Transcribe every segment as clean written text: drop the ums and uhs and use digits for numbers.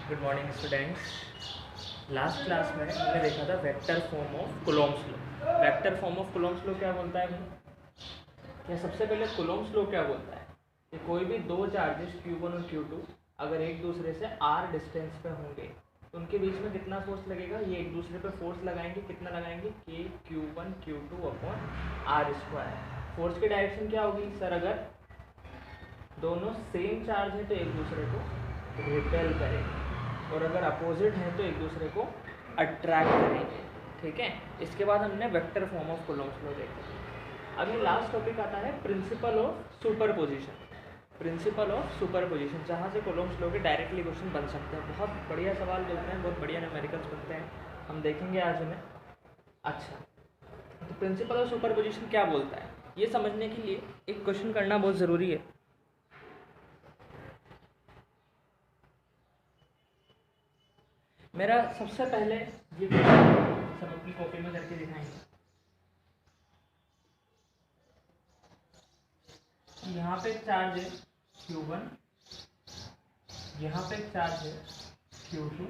Good morning students. Last class में हमने देखा था vector form of Coulomb's law. Vector form of Coulomb's law क्या बोलता है भाई? या सबसे पहले कूलॉम्स लॉ क्या बोलता है कि कोई भी दो चार्जेस Q1 और Q2 अगर एक दूसरे से r डिस्टेंस पे होंगे तो उनके बीच में कितना फोर्स लगेगा? ये एक दूसरे पे फोर्स लगाएंगे। कितना लगाएंगे? K Q1 Q2 upon r square. Force की डायरेक्शन क्या होगी सर? अगर दोनों सेम चार्ज है तो एक दूसरे को रिपेल करेंगे और अगर अपोजिट है तो एक दूसरे को अट्रैक्ट करेंगे। ठीक है, इसके बाद हमने vector form of Coulomb's law देखा। अभी लास्ट टॉपिक आता है principle of superposition. Principle of superposition, जहाँ से कूलॉम्स लॉ के डायरेक्टली क्वेश्चन बन सकते हैं। बहुत बढ़िया सवाल बनते हैं, बहुत बढ़िया न्यूमेरिकल्स बनते हैं, हम देखेंगे आज में। अच्छा, तो प्रिंसिपल ऑफ सुपरपोजिशन क्या बोलता है ये समझने के लिए एक क्वेश्चन करना बहुत ज़रूरी है। मेरा सबसे पहले ये सब अपनी कॉपी में करके दिखाएंगे। यहाँ पे एक चार्ज है Q1, यहाँ पे एक चार्ज है Q2,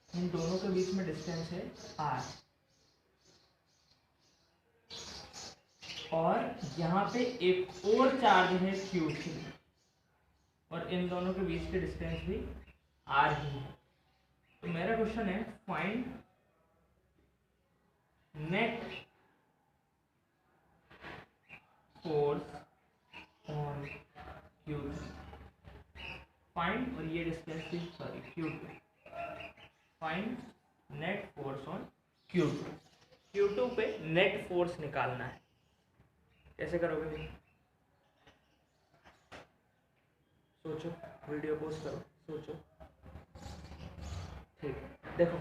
इन दोनों के बीच में डिस्टेंस है R, और यहाँ पे एक और चार्ज है Q3 और इन दोनों के बीच के डिस्टेंस भी R ही है। तो मेरा क्वेश्चन है find net force on Q3। Find, और ये डिस्टेंस थी sorry Q2। Find net force on Q2। Q2 पे नेट फोर्स निकालना है। कैसे करोगे भाई? सोचो, वीडियो पॉज करो, सोचो। ठीक है, देखो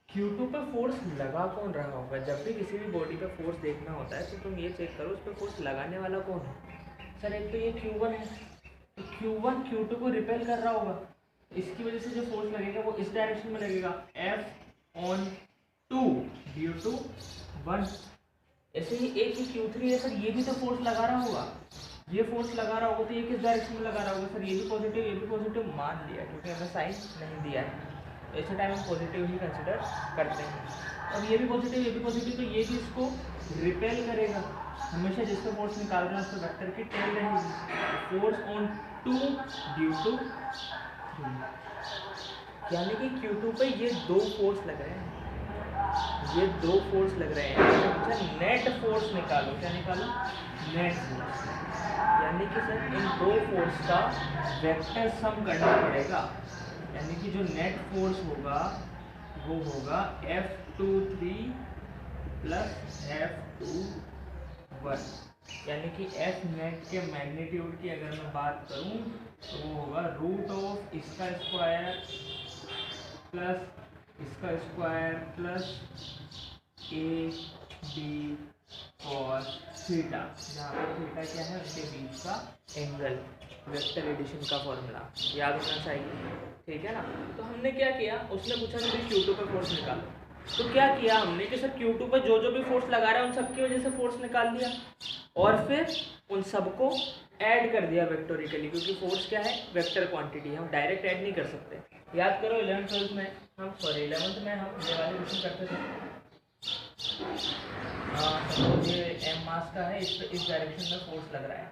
Q2 पे फोर्स लगा कौन रहा होगा? जब भी किसी भी बॉडी पे फोर्स देखना होता है तो तुम ये चेक करो उस पर फोर्स लगाने वाला कौन है। सर एक तो ये Q1 है, तो Q1 Q2 को रिपेल कर रहा होगा, इसकी वजह से जो फोर्स लगेगा वो इस डायरेक्शन में लगेगा, F/2 ड्यू टू 1। ऐसे ही एक ही Q3 है सर, ये भी तो फोर्स लगा रहा होगा, ये फोर्स लगा रहा होगा, तो ये किस डायरेक्शन में लगा रहा होगा? सर ये भी पॉजिटिव मान लिया क्योंकि हमें साइन नहीं दिया है, ऐसे टाइम हम पॉजिटिव ही कंसिडर करते हैं। और ये भी पॉजिटिव, तो ये भी इसको रिपेल करेगा। हमेशा जिसको फोर्स निकाल रहे हैं उसको वेक्टर की टेल रहेगी। फोर्स ऑन 2 ड्यू टू 3, यानी कि Q2 पे ये दो फोर्स लग रहे हैं, ये दो फोर्स लग रहे हैं। अच्छा, नेट फोर्स निकालो। क्या निकालो? Net force. यानी कि सर इन दो फोर्स का वेक्टर सम करना पड़ेगा, यानी कि जो नेट फोर्स होगा वो होगा F23 प्लस F21, यानी कि F नेट के मैग्नीट्यूड की अगर मैं बात करूं तो वो होगा रूट ऑफ इसका स्क्वायर प्लस इसका स्क्वायर प्लस AB और थीटा, जहाँ पर थीटा क्या है? उनके बीच का एंगल। वेक्टर एडिशन का फॉर्मूला याद होना चाहिए, ठीक है ना? तो हमने क्या किया, उसने पूछा कि Q2 पे फोर्स निकालो, तो क्या किया हमने कि सर Q2 पे जो भी फोर्स लगा रहा है उन सबकी वजह से फोर्स निकाल लिया और फिर उन सबको ऐड कर दिया वेक्टोरिकली, क्योंकि फोर्स क्या है? वेक्टर क्वांटिटी, हम डायरेक्ट ऐड नहीं कर सकते। याद करो 11th में हम ये वाले क्वेश्चन करते थे। ये m मास का है, इस पे इस डायरेक्शन में फोर्स लग रहा है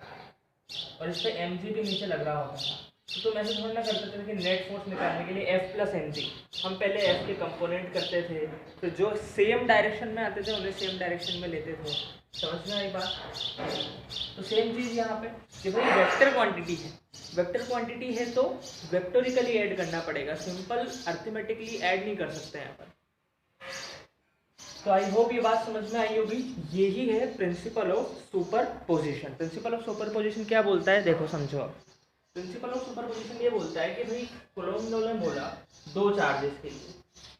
और इस पे mg भी नीचे लग रहा होता था, तो तुम ऐसे थोड़ा ना करते थे कि नेट फोर्स निकालने के लिए F प्लस mg, हम पहले F के कंपोनेंट करते थे, तो जो सेम डायरेक्शन में आते थे उन्हें सेम डायरेक्शन में लेते थे। समझ में आई बात? तो सेम चीज़ यहाँ पे कि भाई वेक्टर क्वांटिटी है, वेक्टर क्वांटिटी है तो वेक्टोरिकली ऐड करना पड़ेगा, सिंपल अर्थमेटिकली ऐड नहीं कर सकते यहाँ पर। तो आई होप ये बात समझ में आई होगी। यही है principle of superposition. Principle of superposition क्या बोलता है? देखो समझो। प्रिंसिपल ऑफ सुपरपोजिशन ये बोलता है कि भाई कूलॉम्स लॉ ने बोला दो चार्जेस के लिए,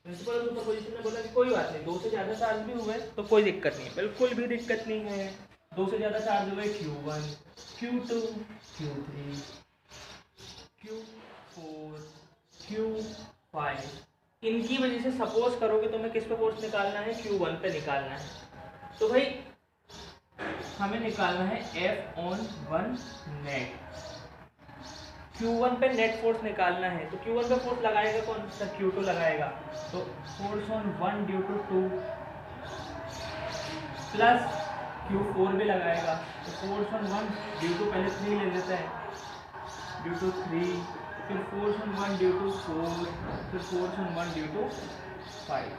प्रिंसिपल ऑफ सुपरपोजिशन ने बोला कि कोई बात नहीं, दो से ज़्यादा चार्ज भी हुए तो कोई दिक्कत नहीं है, बिल्कुल भी दिक्कत नहीं है। दो से ज़्यादा चार्ज हुए Q1 Q2 Q3 Q4 Q5, इनकी वजह से सपोज करोगे तुम्हें किस पे फोर्स निकालना है? Q1 पे निकालना है। तो भाई हमें निकालना है F/1 नेट। Q1 पे नेट फोर्स निकालना है, तो Q1 पे फोर्स लगाएगा कौन सा? Q2 लगाएगा। तो force on 1 due to 2 plus Q4 भी लगाएगा, तो फोर्स ऑन 1 ड्यू टू पहले 3 ले लेते हैं, ड्यू टू 3, फिर फोर्स ऑन 1 ड्यू टू 4, फिर फोर्स ऑन 1 ड्यू टू 5।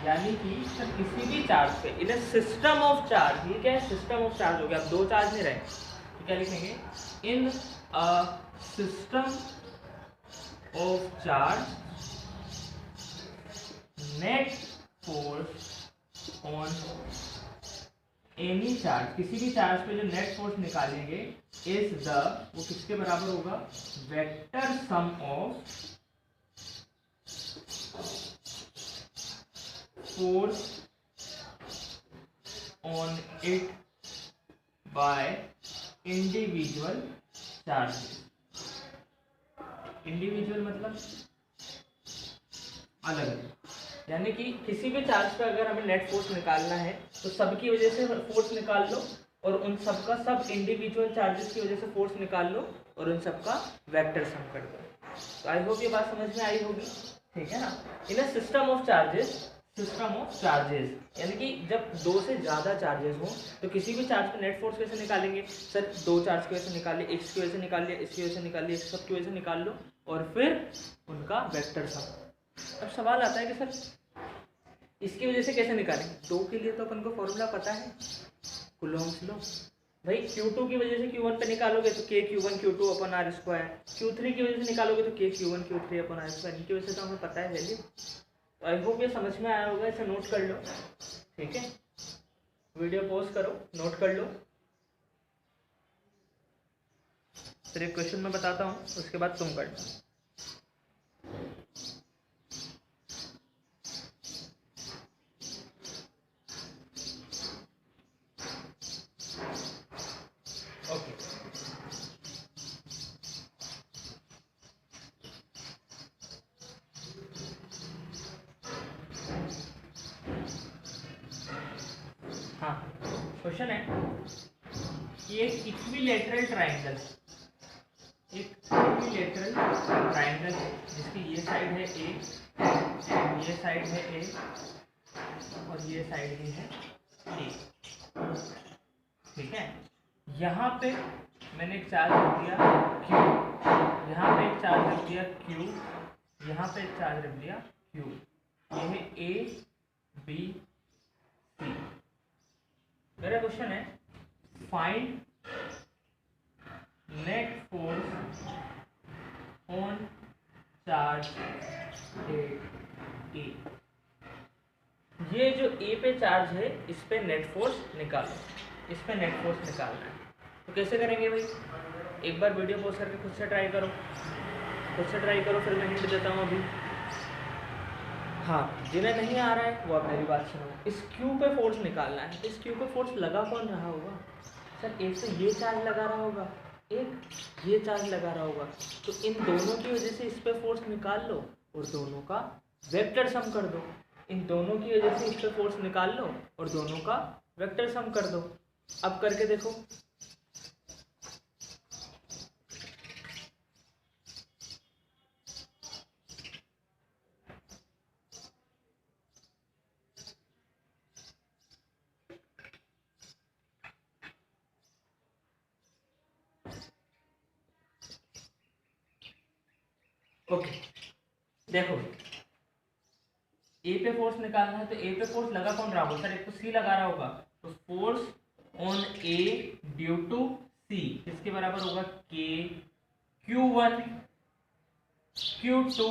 यानी कि सर किसी भी चार्ज पे इन सिस्टम ऑफ चार्ज, ये क्या है? सिस्टम ऑफ चार्ज हो गया। अब दो चार्ज नहीं रहे, तो क्या लिखेंगे? In a system of charge net force on any charge, किसी भी चार्ज पे जो नेट फोर्स निकालेंगे इज द, वो किसके बराबर होगा? Vector sum of force on it by individual charges. Individual मतलब अलग अलग, यानी कि किसी भी चार्ज पे अगर हमें नेट फोर्स निकालना है तो सबकी वजह से फोर्स निकाल लो और उन सबका सब इंडिविजुअल चार्जेस की वजह से फोर्स निकाल लो और उन सबका वेक्टर सम कर दो। तो आई होप ये बात समझ में आई होगी, ठीक है ना? In a system of charges, system of charges यानी कि जब दो से ज़्यादा चार्जेस हों तो किसी भी चार्ज पे नेट फोर्स कैसे निकालेंगे? सर दो चार्ज की वजह से निकालिए, एक्स की वजह से निकालिए, इसकी वजह से निकालिए, सब की वजह से निकाल लो और फिर उनका वेक्टर सम। अब सवाल आता है कि सर इसकी वजह से कैसे निकालें? दो के लिए तो अपन को फॉर्मूला पता है, कूलॉम्स लॉ। भाई Q2 की वजह से Q1 पे निकालोगे तो K Q1 Q2 अपन R स्क्वायर, Q3 की वजह से निकालोगे तो K Q1 Q3 अपन R स्क्वायर। इनकी वजह से तो हमें पता है वैल्यू। तो आई होप ये समझ में आया होगा, इसे नोट कर लो, ठीक है? वीडियो पॉज करो, नोट कर लो। फिर एक क्वेश्चन मैं बताता हूँ, उसके बाद तुम करना। ओके, हाँ क्वेश्चन है कि एक इक्विलेटरल ट्राइंगल, एक इक्विलेटरल ट्राइंगल है जिसकी ये साइड है ए, ये साइड है ए और ये साइड भी है ए, ठीक है? यहाँ पे मैंने एक चार्ज रख दिया Q, यहाँ पे एक चार्ज रख दिया Q, यहाँ पे एक चार्ज रख दिया Q। ये है A B C। मेरा क्वेश्चन है find net force on charge A. ये जो ए पे चार्ज है इस पे नेट फोर्स निकालो, इस पे नेट फोर्स निकालना है। तो कैसे करेंगे भाई? एक बार वीडियो पॉज करके खुद से ट्राई करो, खुद से ट्राई करो, फिर मैं हिंट देता हूँ अभी। हाँ, जिन्हें नहीं आ रहा है वो आप मेरी बात सुनो। इस क्यू पे फोर्स निकालना है, तो इस क्यू पे फोर्स लगा कौन रहा होगा? सर एक तो ये चार्ज लगा रहा होगा, एक ये चार्ज लगा रहा होगा, तो इन दोनों की वजह से इस पे फोर्स निकाल लो और दोनों का वेक्टर सम कर दो। इन दोनों की वजह से इस पे फोर्स निकाल लो और दोनों का वेक्टर सम कर दो। अब करके देखो। ओके देखो, ए पे फोर्स निकालना है तो ए पे फोर्स लगा कौन रहा होगा? सर एक तो सी लगा रहा होगा, तो force on A due to C किसके बराबर होगा? के Q1 Q2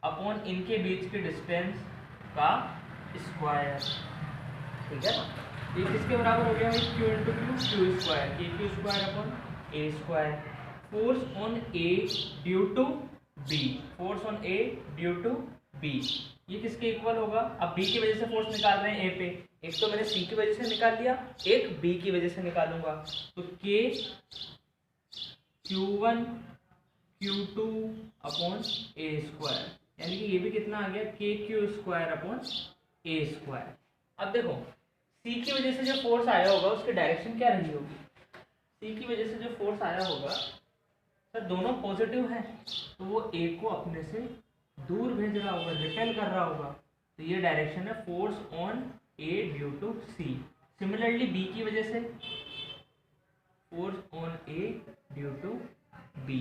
अपॉन इनके बीच के डिस्टेंस का स्क्वायर, ठीक है ना? ये किसके बराबर हो गया भाई? Q इंटू क्यू स्क्वायर, के Q square upon A square. Force on A due to b, force on A due to b, ये किसके इक्वल होगा? अब बी की वजह से फोर्स निकाल रहे हैं ए पे, एक तो मैंने सी की वजह से निकाल लिया, एक बी की वजह से निकालूंगा, तो के Q1 Q2 अपॉन ए स्क्वायर, यानी कि ये भी कितना आ गया? के क्यू स्क्वायर अपॉन ए स्क्वायर। अब देखो सी की वजह से जो फोर्स आया होगा उसकी डायरेक्शन क्या रही होगी? सी की वजह से जो फोर्स आया होगा सर दोनों पॉजिटिव हैं तो वो ए को अपने से दूर भेज रहा होगा, रिपेल कर रहा होगा, तो ये डायरेक्शन है force on A due to c. Similarly b की वजह से force on A due to b.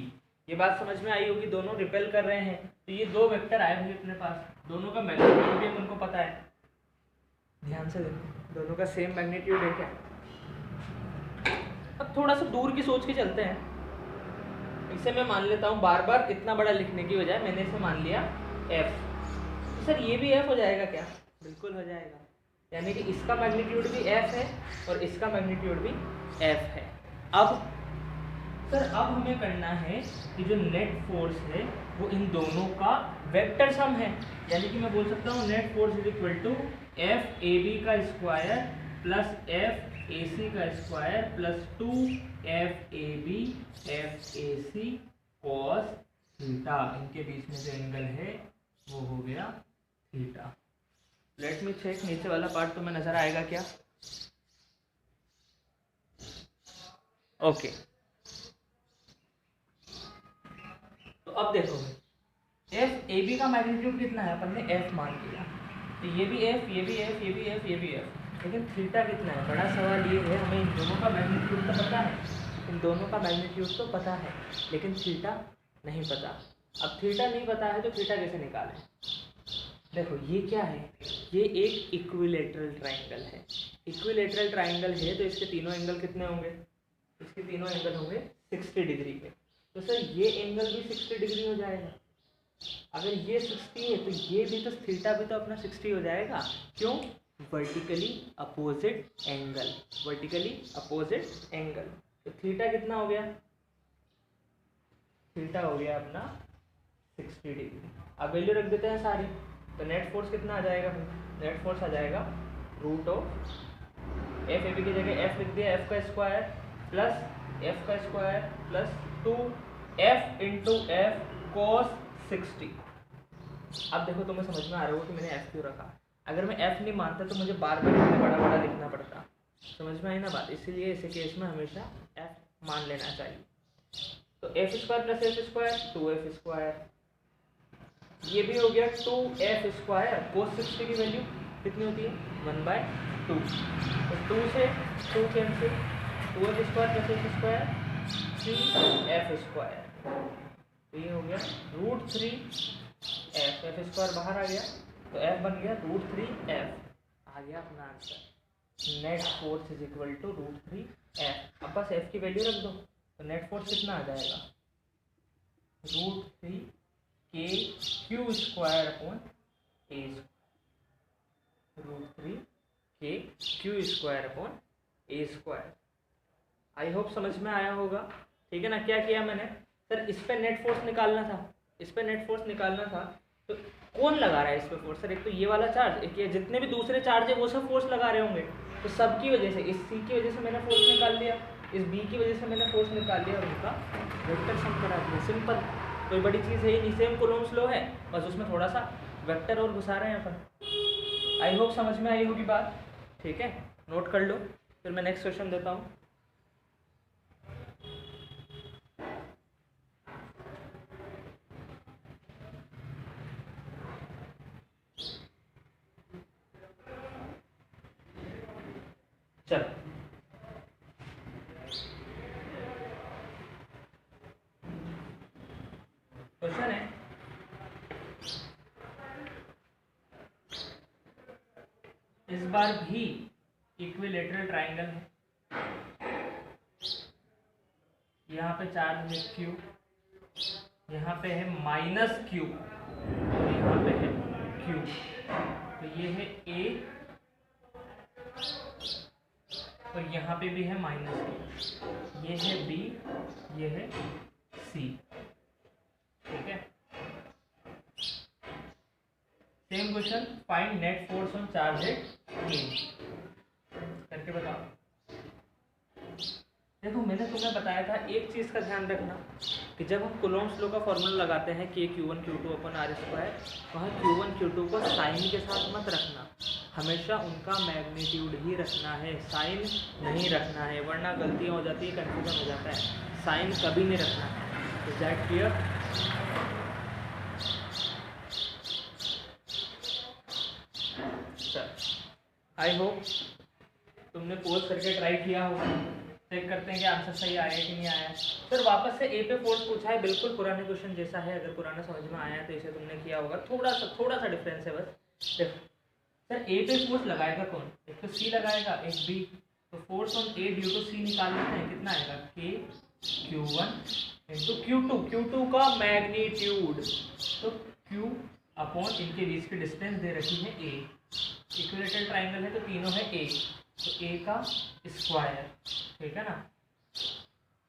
ये बात समझ में आई होगी, दोनों रिपेल कर रहे हैं तो ये दो वेक्टर आए हुए अपने पास, दोनों का मैग्नीट्यूड भी उनको पता है। ध्यान से देखो, दोनों का सेम मैग्नीट्यूड है क्या। अब थोड़ा सा दूर की सोच के चलते हैं, इसे मैं मान लेता हूँ बार बार इतना बड़ा लिखने की बजाय मैंने इसे मान लिया f। तो सर ये भी f हो जाएगा क्या? बिल्कुल हो जाएगा, यानी कि इसका मैग्नीट्यूड भी f है और इसका मैग्नीट्यूड भी f है। अब सर अब हमें करना है कि जो नेट फोर्स है वो इन दोनों का वेक्टर सम है, यानी कि मैं बोल सकता हूँ net force is equal to f A B का स्क्वायर प्लस एफ ए सी का square plus 2 F A b f A c cos theta. इनके बीच में जो एंगल है वो हो गया थीटा। लेट मी चेक, नीचे वाला पार्ट तो मैं नजर आएगा क्या? ओके तो अब देखो एफ ए बी का मैग्नीट्यूड कितना है, अपन ने एफ मान लिया, तो ये भी एफ, ये भी एफ, ये भी एफ, ये भी एफ, लेकिन थीटा कितना है? बड़ा सवाल ये है, हमें इन दोनों का मैग्नीट्यूड तो पता है, इन दोनों का मैग्नीट्यूड तो पता है, लेकिन थीटा नहीं पता। अब थीटा नहीं पता है तो थीटा कैसे निकालें? देखो ये क्या है, ये एक इक्विलेटरल ट्राइंगल है। इक्विलेटरल ट्राइंगल है तो इसके तीनों एंगल कितने होंगे? इसके तीनों एंगल होंगे 60 डिग्री के। तो सर ये एंगल भी 60 डिग्री हो जाएगा। अगर ये 60 है तो ये भी तो थीटा भी तो अपना 60 हो जाएगा। क्यों? Vertically opposite angle, vertically opposite angle. तो थीटा कितना हो गया? थीटा हो गया अपना 60 डिग्री। अब वैल्यू रख देते हैं सारी, तो नेट फोर्स कितना आ जाएगा? नेट फोर्स आ जाएगा root of F A b की जगह एफ लिख दिया, एफ का स्क्वायर प्लस एफ का square plus 2 into f cos 60। अब देखो तुम्हें समझ में आ रहा होगा कि मैंने एफ क्यों रखा। अगर मैं एफ नहीं मानता तो मुझे बार बार इतना बड़ा बड़ा लिखना पड़ता। समझ में आई ना बात? इसीलिए इस केस में हमेशा एफ मान लेना चाहिए। तो F square plus F square 2f square, ये भी हो गया 2f स्क्वायर। कोस 60 की वैल्यू कितनी होती है? 1/2। तो 2 से 2 cancel, 2f square plus F square 3f square, तो ये हो गया √3f। एफ स्क्वायर बाहर आ गया तो f बन गया √3f। आ गया अपना answer. Net force is equal to √3f। अब बस f की वैल्यू रख दो, तो नेट फोर्स कितना आ जाएगा? √3 k q square upon a square, √3 k q square upon a square. I hope समझ में आया होगा, ठीक है ना? क्या किया मैंने? सर इस पे नेट फोर्स निकालना था, इस पे नेट फोर्स निकालना था, तो कौन लगा रहा है इस पे फोर्स? सर एक तो ये वाला चार्ज, एक ये जितने भी दूसरे चार्ज है वो सब फोर्स लगा रहे होंगे, तो सब की वजह से, इस सी की वजह से मैंने फोर्स निकाल लिया, इस बी की वजह से मैंने फोर्स निकाल लिया और उनका वेक्टर सम करा दिया। सिंपल, कोई बड़ी चीज़ है ही नहीं, सेम कूलम्ब्स लॉ है, बस उसमें थोड़ा सा वेक्टर और घुसा रहे हैं अपन। आई होप समझ में आई होगी बात, ठीक है? नोट कर लो, फिर मैं नेक्स्ट क्वेश्चन देता हूँ। चलो क्वेश्चन है, इस बार भी इक्विलेटरल ट्राइंगल है। यहाँ पे चार्ज है Q, यहाँ पे है -Q और यहाँ पे है Q। तो ये है A और यहाँ पे भी है -Q। ये है B, ये है C, ठीक है? Same question, find net force on charge at A, करके बताओ। देखो मैंने तुम्हें बताया था, एक चीज़ का ध्यान रखना कि जब हम कूलम्ब्स लॉ का फॉर्मूला लगाते हैं कि Q1 Q2 अपन r², वहाँ Q1 Q2 को साइन के साथ मत रखना, हमेशा उनका मैग्नीट्यूड ही रखना है, साइन नहीं रखना है, वरना गलतियाँ हो जाती है, कन्फ्यूजन हो जाता है। साइन कभी नहीं रखना है, is that clear? I hope तुमने पोज करके ट्राई किया होगा। चेक करते हैं कि आंसर सही आया कि नहीं आया। सर वापस से ए पे फोर्स पूछा है, बिल्कुल पुराने क्वेश्चन जैसा है। अगर पुराना समझ में आया है तो इसे तुमने किया होगा। थोड़ा सा डिफरेंस है बस। देखो सर ए पे फोर्स लगाएगा कौन? एक तो सी लगाएगा, एक बी। तो force on A due to C निकाल लेते हैं। कितना आएगा? के Q1 इंटू Q2। Q2 का मैग्नीट्यूड, तो Q अपॉन इनके बीच की डिस्टेंस दे रखी है ए। इक्विलेटरल ट्राइंगल है तो तीनों है ए, तो ए का स्क्वायर, ठीक है ना।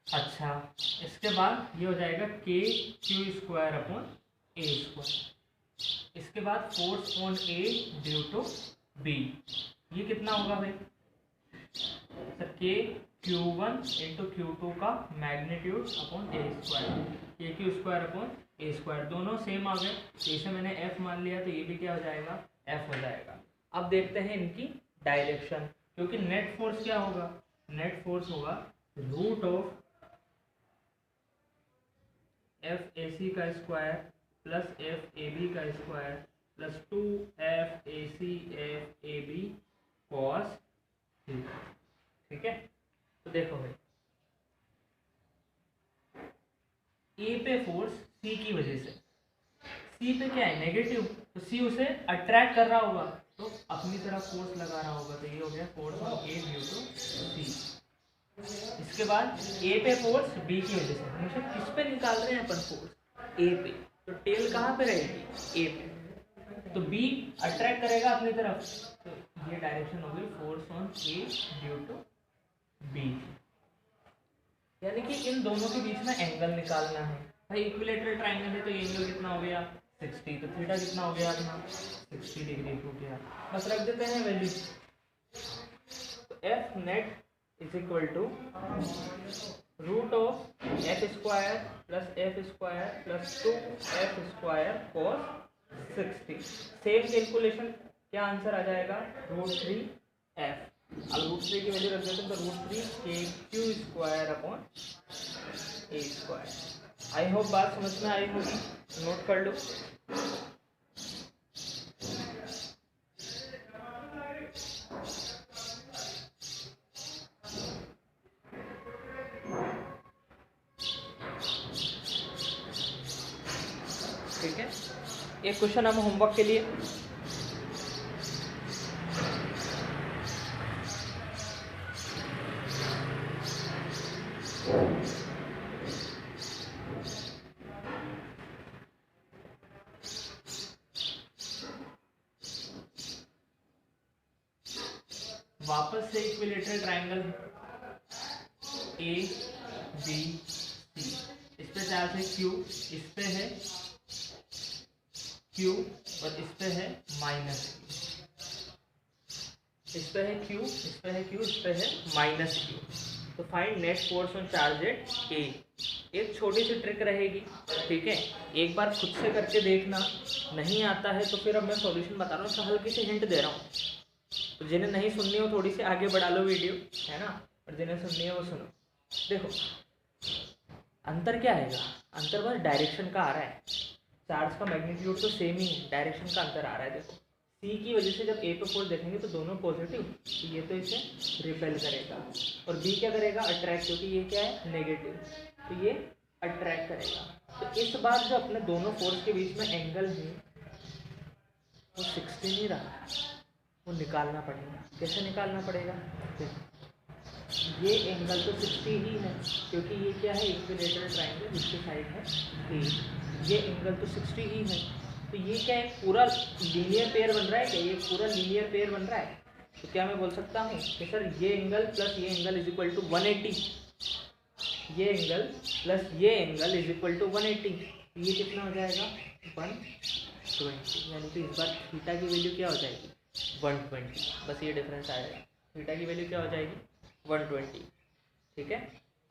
अच्छा, इसके बाद ये हो जाएगा के क्यू स्क्वायर अपॉन ए स्क्वायर। इसके बाद force on A due to b, ये कितना होगा भाई? सर के Q1 इंटू Q2 का मैग्नीट्यूड अपॉन ए स्क्वायर, के क्यू स्क्वायर अपॉन ए स्क्वायर। दोनों सेम आ गए, तो इसे मैंने एफ मान लिया, तो ये भी क्या हो जाएगा? एफ हो जाएगा। अब देखते हैं इनकी डायरेक्शन, क्योंकि नेट फोर्स क्या होगा? नेट फोर्स होगा रूट ऑफ एफ ए सी का square plus F A B का square plus 2 F A C F A B cos theta, ठीक है। तो देखो भाई, ए पे फोर्स सी की वजह से, सी पे क्या है? नेगेटिव, तो सी उसे अट्रैक्ट कर रहा होगा, तो अपनी तरफ फोर्स लगा रहा होगा। तो ये हो गया force on A due to C. इसके बाद ए पे फोर्स बी की वजह से, हमेशा किस पे निकाल रहे हैं अपन? फोर्स ए पे, तो टेल कहाँ पे रहेगी? ए पे, तो बी अट्रैक्ट करेगा अपनी तरफ, तो ये डायरेक्शन हो गई force on A due to b. यानी कि इन दोनों के बीच में एंगल निकालना है भाई। इक्विलेटरल ट्राइंगल है तो ये एंगल कितना हो गया? 60, तो थीटा कितना हो गया अपना? 60 डिग्री हो गया। बस रख देते हैं वैल्यू। तो f net is equal to root of f square plus 2 f square cos 60। Same calculation, क्या आंसर आ जाएगा? √3 एफ। अब √3 की वैल्यू रख देते हैं, तो √3 के Q square upon A square. I hope बात समझ में आई होगी, नोट कर लो। ठीक है, एक क्वेश्चन हम होमवर्क के लिए। वापस से equilateral triangle a b c, इस पे चार्ज है Q, इस पे है Q और इस पे है माइनस Q। इस पे है Q, इस पे है Q, इस पे है माइनस Q। तो find net force on charge at A। एक छोटी सी ट्रिक रहेगी, ठीक है। एक बार खुद से करके देखना, नहीं आता है तो फिर अब मैं सॉल्यूशन बता रहा हूँ, तो हल्की सी हिंट दे रहा हूँ। तो जिन्हें नहीं सुननी हो थोड़ी सी आगे बढ़ा लो वीडियो, है ना, और जिन्हें सुननी है वो सुनो। देखो अंतर क्या आएगा? अंतर बस डायरेक्शन का आ रहा है। चार्ज का मैग्नीट्यूड तो सेम ही है, डायरेक्शन का अंतर आ रहा है। देखो सी की वजह से जब ए पे फोर्स देखेंगे तो दोनों पॉजिटिव, तो ये तो इसे रिपेल करेगा, और बी क्या करेगा? अट्रैक्ट, क्योंकि ये क्या है? नेगेटिव, तो ये अट्रैक्ट करेगा। तो इस बार जो अपने दोनों फोर्स के बीच में एंगल है वो 60 नहीं रहा, वो निकालना पड़ेगा। कैसे निकालना पड़ेगा? ये एंगल तो 60 ही है, क्योंकि ये क्या है? इक्विलेटरल ट्राइंगल, जिसकी साइड है ए। ये एंगल तो 60 ही है, तो ये क्या है? पूरा लीनियर पेयर बन रहा है क्या? ये पूरा लीनियर पेयर बन रहा है। तो क्या मैं बोल सकता हूँ कि सर ये एंगल प्लस ये एंगल इज इक्वल टू 180, ये एंगल प्लस ये एंगल इज इक्वल टू 180। ये कितना हो जाएगा? 120। यानी कि इस बार थीटा की वैल्यू क्या हो जाएगी? 120। बस ये डिफरेंस आएगा, थीटा की वैल्यू क्या हो जाएगी? 120। ठीक है,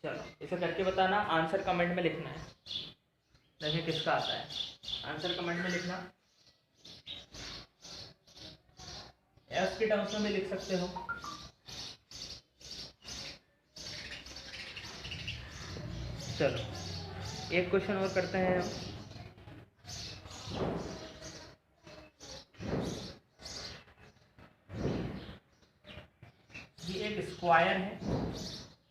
चलो इसे करके बताना, आंसर कमेंट में लिखना है। देखिए किसका आता है, आंसर कमेंट में लिखना। एफ के टर्म्स में भी लिख सकते हो। चलो एक क्वेश्चन और करते हैं हम। ये एक स्क्वायर है,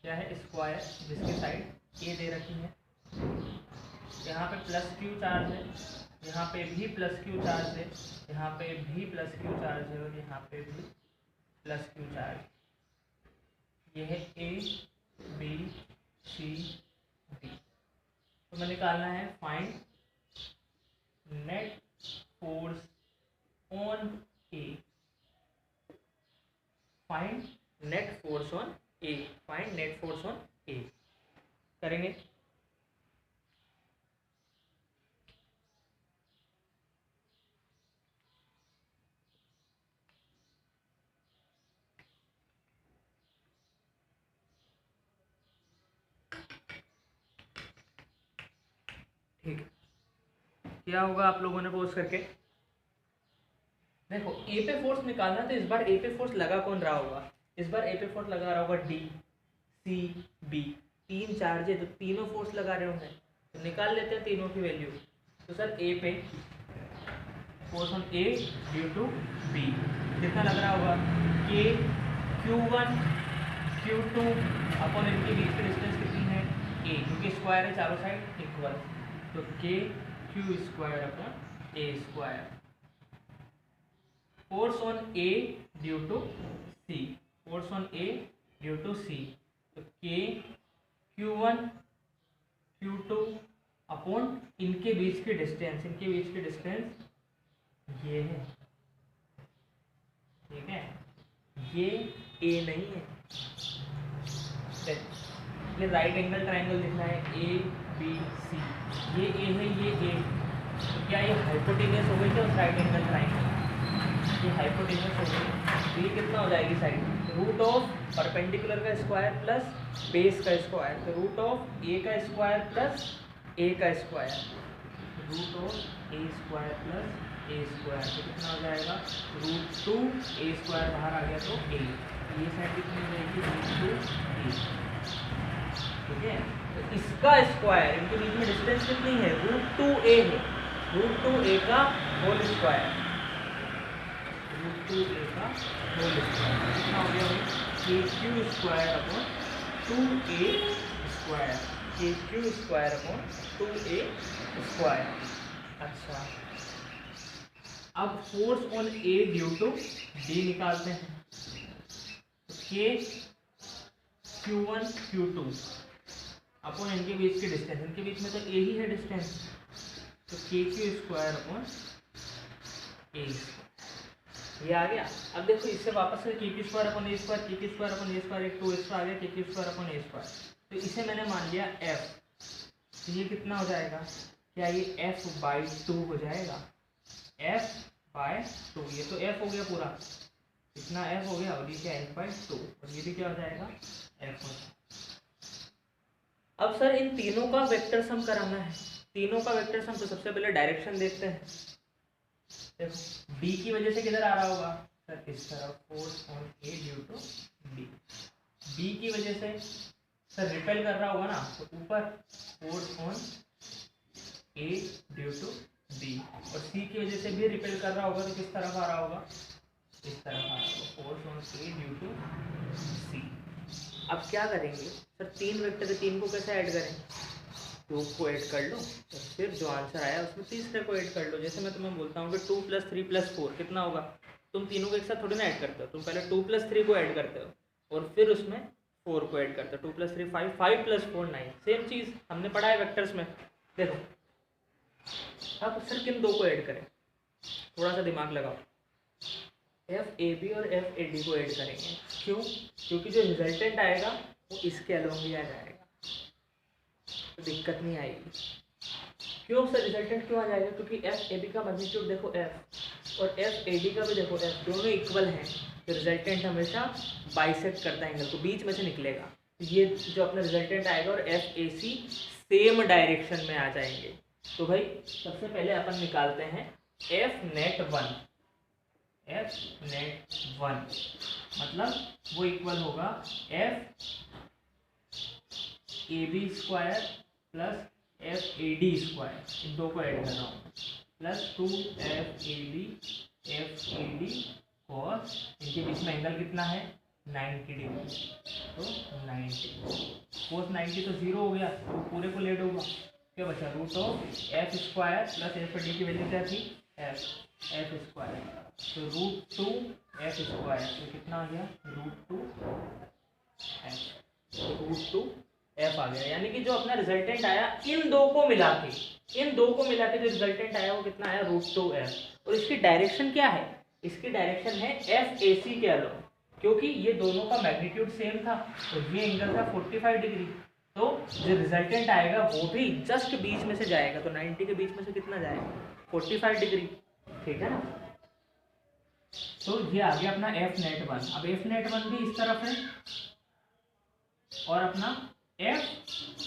क्या है, स्क्वायर, जिसकी साइड ए दे रखी है। यहाँ पे प्लस क्यू चार्ज है, यहाँ पे भी प्लस क्यू चार्ज है, यहाँ पे भी प्लस क्यू चार्ज है, और यहाँ पे भी प्लस क्यू चार्ज। ये है ए बी सी डी। तो मैं निकालना है find net force on A, find net force on A, find net force on A करेंगे। ठीक है, क्या होगा आप लोगों ने पोस्ट करके देखो, ए पे फोर्स निकालना, तो इस बार ए पे फोर्स लगा कौन रहा होगा, इस बार ए पे फोर्स लगा रहा होगा डी सी बी, तीन चार्ज है तो तीनों फोर्स लगा रहे होंगे, तो निकाल लेते हैं तीनों की वैल्यू। तो सर ए पे force on A due to b कितना लग रहा होगा, के Q1 Q2 अपन इनके बीच की डिस्टेंस कितनी है ए, क्योंकि स्क्वायर है चारों साइड इक्वल, तो K Q square upon A square. Force on A due to C, force on A due to C, तो के Q1 Q2 अपॉन इनके बीच की डिस्टेंस, इनके बीच की डिस्टेंस ये है, ठीक है, ये ए नहीं है, ये राइट एंगल ट्राइंगल दिख रहा है ए बी सी, ये ए है ये ए, तो क्या ये हाइपोटेनस हो गई क्या उस राइट एंगल ट्राइंगल, ये हाइपोटेनस हो गई, तो ये कितना हो जाएगी साइड, रूट ऑफ परपेंडिकुलर का स्क्वायर प्लस बेस का स्क्वायर, तो रूट ऑफ ए का स्क्वायर प्लस ए का square, root of a square plus a square, तो कितना हो जाएगा √2 ए स्क्वायर बाहर आ गया तो ए, ये साइड कितनी हो जाएगी √2 ए, ठीक है। तो इसका स्क्वायर, इनके बीच में डिस्टेंस कितनी है √2 ए है, √2 ए का होल स्क्वायर, √2 ए का होल स्क्वायर कितना हो गया भाई, K Q square upon 2a square, के Q square upon 2a square. अच्छा, अब force on A due to D निकालते हैं, के Q1 Q2 अपॉन इनके बीच की डिस्टेंस, इनके बीच में तो ए ही है डिस्टेंस, तो के क्यू स्क्वायर अपॉन ए, ये आ गया। अब देखो इससे वापस से के क्यू स्क्वायर अपॉन ए स्क्वायर, के क्यू स्क्वायर अपॉन ए स्क्वायर, एक 2 एक्स्ट्रा आ गया, के क्यू स्क्वायर अपॉन ए स्क्वायर, तो इसे मैंने मान लिया f, तो ये कितना हो जाएगा, क्या ये f/2 हो जाएगा, f/2, ये तो f हो गया पूरा, इतना f हो गया, और ये क्या f/2, और ये भी क्या हो जाएगा f हो जाएगा। अब सर इन तीनों का वेक्टर सम कराना है, तीनों का वेक्टर सम, तो सबसे पहले डायरेक्शन देखते हैं। देखो b की वजह से किधर आ रहा होगा सर, इस तरफ, force on A due to b, b की वजह से सर रिपेल कर रहा होगा ना, तो ऊपर force on A due to b, और c की वजह से भी रिपेल कर रहा होगा, तो किस तरफ आ रहा होगा, इस तरफ आ रहा होगा, force on A due to c। अब क्या करेंगे सर, तीन वेक्टर है, तीन को कैसे ऐड करें, दो को ऐड कर लो, और फिर जो आंसर आया उसमें तीसरे को ऐड कर लो। जैसे मैं तुम्हें बोलता हूँ कि 2 + 3 + 4 कितना होगा, तुम तीनों को एक साथ थोड़ी ना ऐड करते हो, तुम पहले 2 + 3 को ऐड करते हो, और फिर उसमें 4 को ऐड करते हो, 2 + 3 5, 5 + 4 9, सेम चीज़ हमने पढ़ा है वेक्टर्स में। देखो अब सर किन दो को ऐड करें, थोड़ा सा दिमाग लगाओ, FAB और FAD को ऐड करेंगे, क्यों, क्योंकि जो रिजल्टेंट आएगा वो इसके अलोंग ही आ जाएगा, तो दिक्कत नहीं आएगी। क्यों सर रिजल्टेंट क्यों आ जाएगा, क्योंकि FAB का मैग्नीट्यूड देखो F, और FAD का भी देखो F, दोनों इक्वल हैं, तो रिजल्टेंट हमेशा बाइसेक्ट करता है एंगल को, बीच में से निकलेगा, ये जो अपना रिजल्टेंट आएगा और FAC सेम डायरेक्शन में आ जाएंगे। तो भाई सबसे पहले अपन निकालते हैं FNet1, FNet1 मतलब वो इक्वल होगा FAB square plus F A D square, इन दो को ऐड कर रहा हूँ, plus 2 F A D cos, इनके बीच में एंगल कितना है 90 डिग्री, तो 90 कोस 90 तो 0 हो गया, तो पूरे को लेट होगा, क्या बचा root of f square plus f d की वैल्यू क्या थी एफ स्क्वायर, तो रूट 2 एफ स्क्वायर, तो कितना आ गया रूट 2 एफ आ गया। यानी कि जो अपना रिजल्टेंट आया इन दो को मिला के जो रिजल्टेंट आया वो कितना आया रूट 2 एफ। और इसकी डायरेक्शन क्या है, इसकी डायरेक्शन है एफ ए सी के अलावा, क्योंकि ये दोनों का मैग्नीट्यूड सेम था, तो ये एंगल था 45 डिग्री, तो जो रिजल्टेंट आएगा वो भी जस्ट बीच में से जाएगा, तो 90 के बीच में से कितना जाएगा 45 डिग्री, ठीक है ना। तो ये आ गया अपना एफ नेट 1। अब एफ नेट 1 भी इस तरफ है और अपना एफ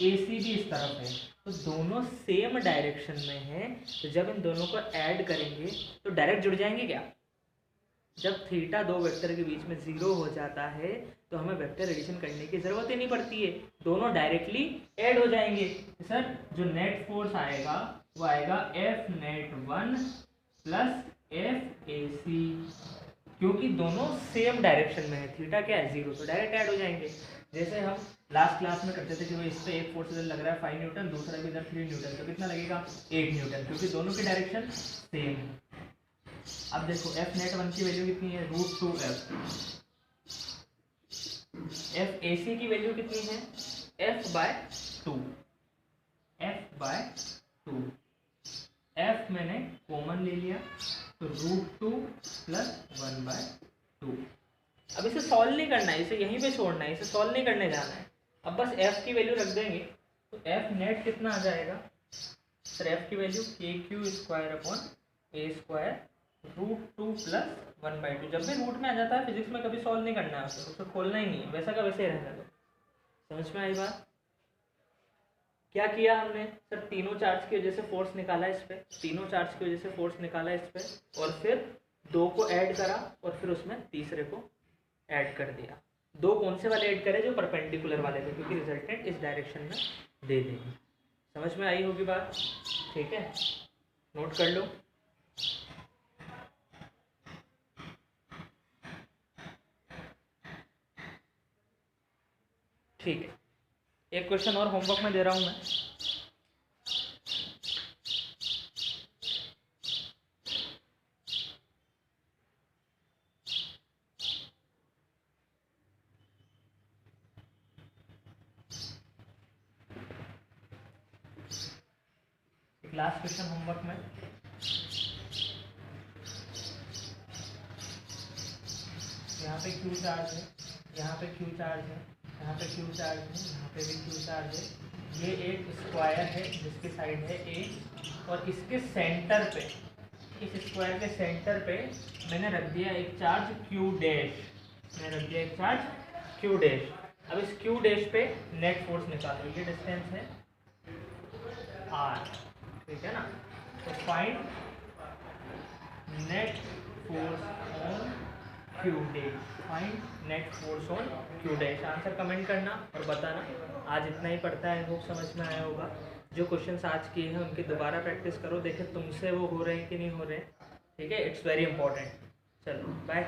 ए सी भी इस तरफ है, तो दोनों सेम डायरेक्शन में है, तो जब इन दोनों को ऐड करेंगे तो डायरेक्ट जुड़ जाएंगे क्या। जब थीटा दो वेक्टर के बीच में 0 हो जाता है तो हमें वेक्टर एडिशन करने की ज़रूरत ही नहीं पड़ती है, दोनों डायरेक्टली ऐड हो जाएंगे। सर जो नेट फोर्स आएगा वो आएगा F net 1 plus F A C, क्योंकि दोनों सेम डायरेक्शन में है, थीटा क्या है 0, तो डायरेक्ट ऐड हो जाएंगे। जैसे हम लास्ट क्लास में करते थे कि इस पर एक फोर्स लग रहा है 5 न्यूटन, दूसरा भी इधर 3 न्यूटन, तो कितना लगेगा 8 न्यूटन, क्योंकि दोनों की डायरेक्शन सेम है। अब देखो एफ नेट 1 की वैल्यू कितनी है रूट 2 एफ ए सी की वैल्यू कितनी है एफ बाय 2, एफ मैंने कॉमन ले लिया, तो रूट 2 प्लस 1/2। अब इसे सॉल्व नहीं करना है, इसे यहीं पे छोड़ना है, इसे सॉल्व नहीं करने जाना है, अब बस f की वैल्यू रख देंगे, तो f नेट कितना आ जाएगा सर, f की वैल्यू k3/a² रूट 2 प्लस 1/2। जब भी रूट में आ जाता है फिजिक्स में कभी सॉल्व नहीं करना है, उसे खोलना ही नहीं है, वैसा का वैसे ही रहने दो। समझ में आई बात। क्या किया हमने सर, तीनों चार्ज की वजह से फोर्स निकाला इस पे, तीनों चार्ज की वजह से फोर्स निकाला इस पे, और फिर दो को ऐड करा और फिर उसमें तीसरे को ऐड कर दिया। दो कौन से वाले ऐड करे, जो परपेंडिकुलर वाले थे, क्योंकि रिजल्टेंट इस डायरेक्शन में दे देंगे। समझ में आई होगी बात, ठीक है, नोट कर लो। ठीक है, एक क्वेश्चन और होमवर्क में दे रहा हूं मैं। लास्ट क्वेश्चन होमवर्क में, यहाँ पे क्यू चार्ज है, यहाँ पे क्यू चार्ज है, यहाँ पे क्यू चार्ज है, यहाँ पे भी क्यू चार्ज है। ये एक स्क्वायर है जिसकी साइड है ए, और इसके सेंटर पे, इस स्क्वायर के सेंटर पे मैंने रख दिया एक चार्ज क्यू डैश, मैंने रख दिया एक चार्ज क्यू डैश। अब इस क्यू डैश पे नेट फोर्स निकालो, ये डिस्टेंस है आर, ठीक है ना। तो find net force on Q dash, find net force on Q dash. Answer comment करना और बताना। आज इतना ही पड़ता है, होप समझ में आया होगा। जो क्वेश्चंस आज किए हैं उनकी दोबारा प्रैक्टिस करो, देखें तुमसे वो हो रहे हैं कि नहीं हो रहे हैं, ठीक है। It's very important. चलो बाय।